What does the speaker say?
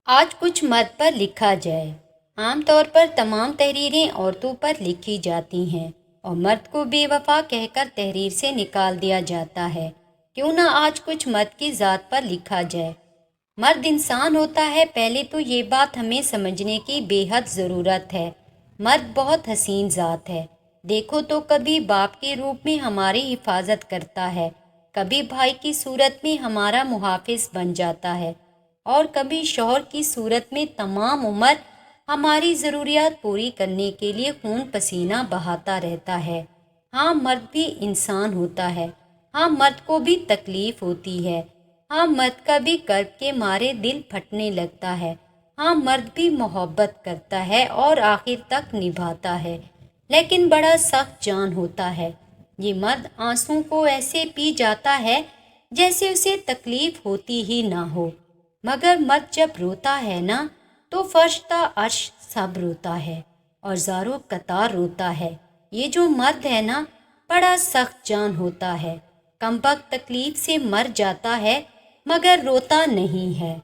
آج کچھ مرد پر لکھا جائے۔ عام طور پر تمام تحریریں عورتوں پر لکھی جاتی ہیں اور مرد کو بے وفا کہہ کر تحریر سے نکال دیا جاتا ہے۔ کیوں نہ آج کچھ مرد کی ذات پر لکھا جائے۔ مرد انسان ہوتا ہے، پہلے تو یہ بات ہمیں سمجھنے کی بے حد ضرورت ہے۔ مرد بہت حسین ذات ہے۔ دیکھو تو کبھی باپ کے روپ میں ہماری حفاظت کرتا ہے، کبھی بھائی کی صورت میں ہمارا محافظ بن جاتا ہے اور کبھی شوہر کی صورت میں تمام عمر ہماری ضروریات پوری کرنے کے لیے خون پسینہ بہاتا رہتا ہے۔ ہاں، مرد بھی انسان ہوتا ہے۔ ہاں، مرد کو بھی تکلیف ہوتی ہے۔ ہاں، مرد کا بھی کرب کے مارے دل پھٹنے لگتا ہے۔ ہاں، مرد بھی محبت کرتا ہے اور آخر تک نبھاتا ہے، لیکن بڑا سخت جان ہوتا ہے۔ یہ مرد آنسوں کو ایسے پی جاتا ہے جیسے اسے تکلیف ہوتی ہی نہ ہو، مگر مرد جب روتا ہے نا تو فرش تا عرش سب روتا ہے اور زاروں قطار روتا ہے۔ یہ جو مرد ہے نا بڑا سخت جان ہوتا ہے، کم بخت تکلیف سے مر جاتا ہے مگر روتا نہیں ہے۔